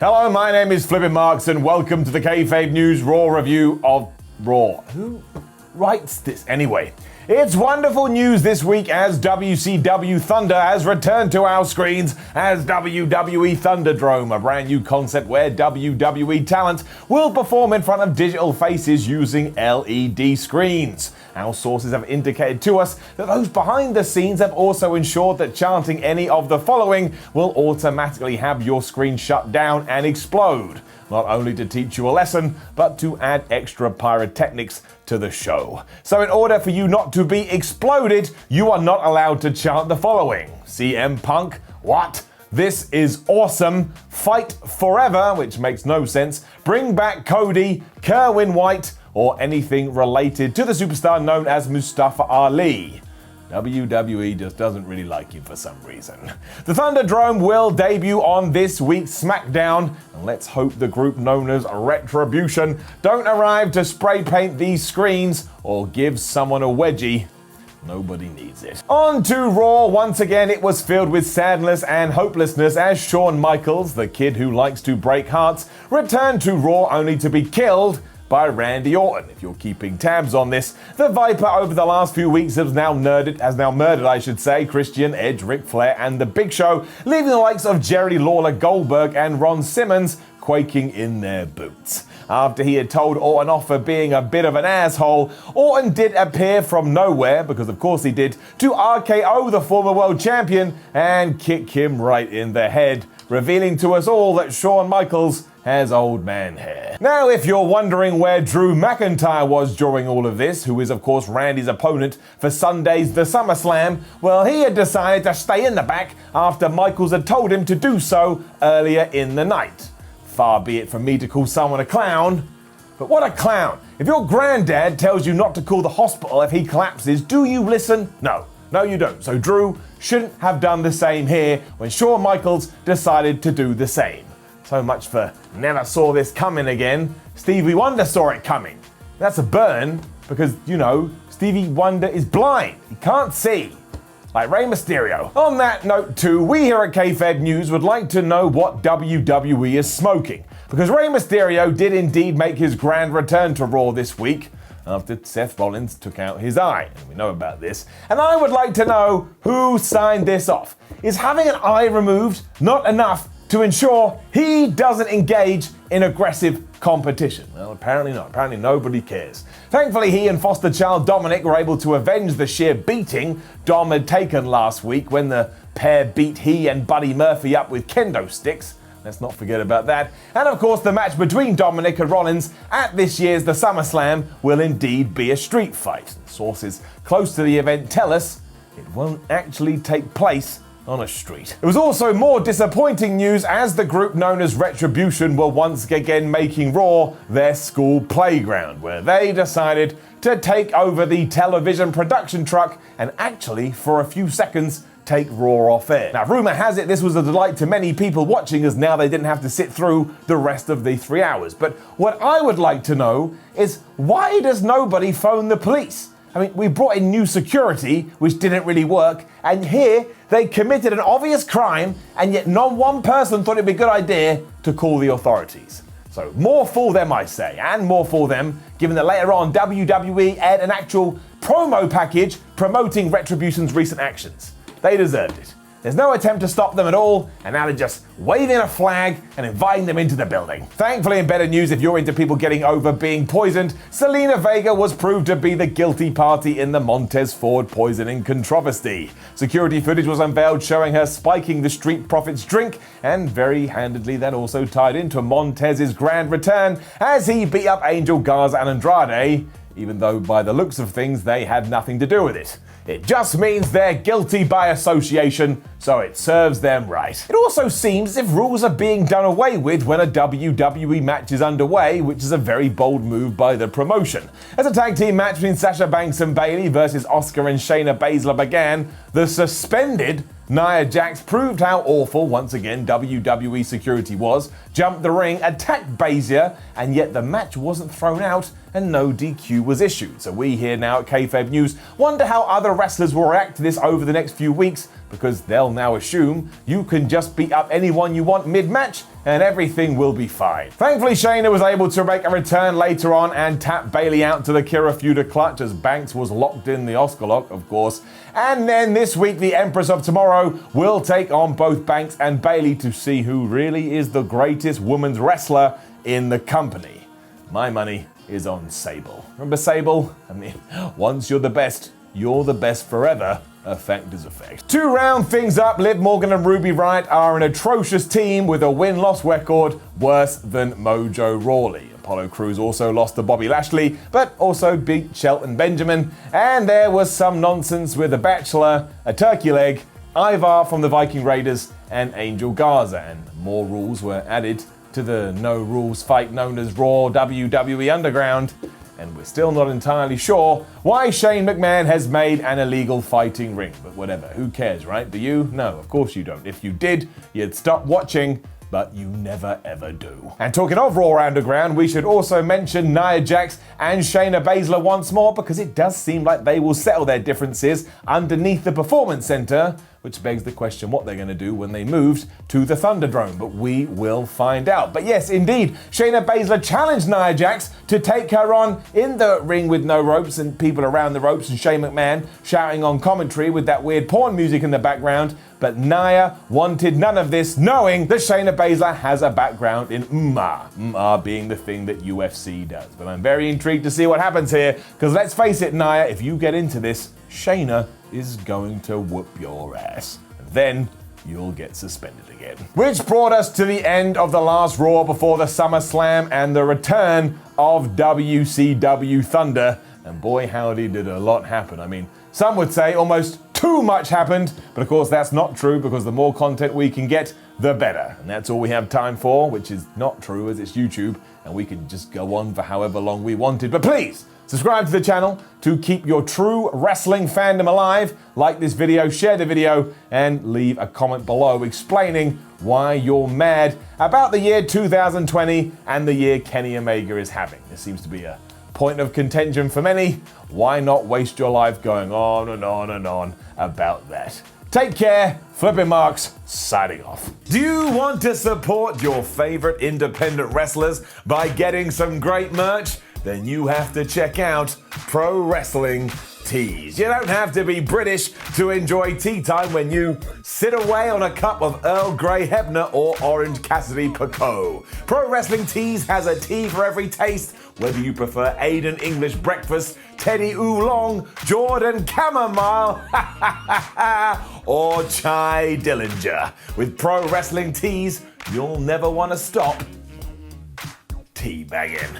Hello, my name is Flippin' Marks and welcome to the Kayfabe News Raw review of Raw. Who writes this anyway? It's wonderful news this week as WCW Thunder has returned to our screens as WWE Thunderdrome, a brand new concept where WWE talent will perform in front of digital faces using LED screens. Our sources have indicated to us that those behind the scenes have also ensured that chanting any of the following will automatically have your screen shut down and explode. Not only to teach you a lesson, but to add extra pyrotechnics to the show. So in order for you not to be exploded, you are not allowed to chant the following. CM Punk, what? This is awesome. Fight forever, which makes no sense. Bring back Cody, Kerwin White, or anything related to the superstar known as Mustafa Ali. WWE just doesn't really like you for some reason. The Thunderdrome will debut on this week's SmackDown, and let's hope the group known as Retribution don't arrive to spray paint these screens or give someone a wedgie. Nobody needs it. On to Raw. Once again, it was filled with sadness and hopelessness as Shawn Michaels, the kid who likes to break hearts, returned to Raw only to be killed by Randy Orton. If you're keeping tabs on this, the Viper over the last few weeks has now murdered Christian, Edge, Ric Flair, and The Big Show, leaving the likes of Jerry Lawler, Goldberg, and Ron Simmons quaking in their boots. After he had told Orton off for being a bit of an asshole, Orton did appear from nowhere, because of course he did, to RKO the former world champion and kick him right in the head, revealing to us all that Shawn Michaels has old man hair. Now, if you're wondering where Drew McIntyre was during all of this, who is of course Randy's opponent for Sunday's The SummerSlam, well, he had decided to stay in the back after Michaels had told him to do so earlier in the night. Far be it from me to call someone a clown, but what a clown. If your granddad tells you not to call the hospital if he collapses, do you listen? No, you don't. So Drew shouldn't have done the same here when Shawn Michaels decided to do the same. So much for never saw this coming again. Stevie Wonder saw it coming. That's a burn because, Stevie Wonder is blind. He can't see. Like Rey Mysterio. On that note too, we here at Kayfabe News would like to know what WWE is smoking. Because Rey Mysterio did indeed make his grand return to Raw this week after Seth Rollins took out his eye. And we know about this. And I would like to know who signed this off. Is having an eye removed not enough to ensure he doesn't engage in aggressive competition? Well, apparently not. Apparently nobody cares. Thankfully, he and foster child Dominic were able to avenge the sheer beating Dom had taken last week when the pair beat he and Buddy Murphy up with kendo sticks. Let's not forget about that. And of course, the match between Dominic and Rollins at this year's The SummerSlam will indeed be a street fight. Sources close to the event tell us it won't actually take place on a street. It was also more disappointing news as the group known as Retribution were once again making Raw their school playground, where they decided to take over the television production truck and actually, for a few seconds, take Raw off air. Now, rumor has it this was a delight to many people watching, as now they didn't have to sit through the rest of the 3 hours. But what I would like to know is, why does nobody phone the police? I mean, we brought in new security, which didn't really work, and here they committed an obvious crime, and yet not one person thought it'd be a good idea to call the authorities. So more for them, I say, and more for them, given that later on WWE aired an actual promo package promoting Retribution's recent actions. They deserved it. There's no attempt to stop them at all, and now they're just waving a flag and inviting them into the building. Thankfully, in better news, if you're into people getting over being poisoned, Selena Vega was proved to be the guilty party in the Montez Ford poisoning controversy. Security footage was unveiled showing her spiking the Street Profits drink, and very handedly that also tied into Montez's grand return as he beat up Angel Garza and Andrade, even though by the looks of things they had nothing to do with it. It just means they're guilty by association, so it serves them right. It also seems as if rules are being done away with when a WWE match is underway, which is a very bold move by the promotion. As a tag team match between Sasha Banks and Bayley versus Asuka and Shayna Baszler began, the suspended Nia Jax proved how awful, once again, WWE security was, jumped the ring, attacked Baszler, and yet the match wasn't thrown out and no DQ was issued. So we here now at Kayfabe News wonder how other wrestlers will react to this over the next few weeks, because they'll now assume you can just beat up anyone you want mid-match and everything will be fine. Thankfully, Shayna was able to make a return later on and tap Bayley out to the Kira Feud clutch as Banks was locked in the Oscar lock, of course. And then this week, the Empress of Tomorrow will take on both Banks and Bayley to see who really is the greatest women's wrestler in the company. My money is on Sable. Remember Sable? I mean, once you're the best forever. Effect is effect. To round things up, Liv Morgan and Ruby Riott are an atrocious team with a win-loss record worse than Mojo Rawley. Apollo Crews also lost to Bobby Lashley, but also beat Shelton Benjamin. And there was some nonsense with a Bachelor, a Turkey Leg, Ivar from the Viking Raiders, and Angel Garza. And more rules were added to the no-rules fight known as Raw WWE Underground. And we're still not entirely sure why Shane McMahon has made an illegal fighting ring. But whatever, who cares, right? Do you? No, of course you don't. If you did, you'd stop watching, but you never ever do. And talking of Raw Underground, we should also mention Nia Jax and Shayna Baszler once more, because it does seem like they will settle their differences underneath the Performance Center, which begs the question what they're going to do when they moved to the Thunderdrome, but we will find out. But yes, indeed, Shayna Baszler challenged Nia Jax to take her on in the ring with no ropes and people around the ropes and Shane McMahon shouting on commentary with that weird porn music in the background. But Nia wanted none of this, knowing that Shayna Baszler has a background in Umar being the thing that UFC does. But I'm very intrigued to see what happens here, because let's face it, Nia, if you get into this, Shayna is going to whoop your ass. And then you'll get suspended again. Which brought us to the end of the last Raw before the SummerSlam and the return of WCW Thunder. And boy howdy did a lot happen. I mean, some would say almost too much happened, but of course that's not true, because the more content we can get, the better. And that's all we have time for, which is not true as it's YouTube, and we can just go on for however long we wanted. But please, subscribe to the channel to keep your true wrestling fandom alive. Like this video, share the video, and leave a comment below explaining why you're mad about the year 2020 and the year Kenny Omega is having. This seems to be a point of contention for many. Why not waste your life going on and on and on about that? Take care. Flipping Marks, signing off. Do you want to support your favorite independent wrestlers by getting some great merch? Then you have to check out Pro Wrestling Tees. You don't have to be British to enjoy tea time when you sit away on a cup of Earl Grey Hebner or Orange Cassidy Picot. Pro Wrestling Tees has a tea for every taste, whether you prefer Aiden English Breakfast, Teddy Oolong, Jordan Chamomile, or Chai Dillinger. With Pro Wrestling Tees, you'll never want to stop teabagging.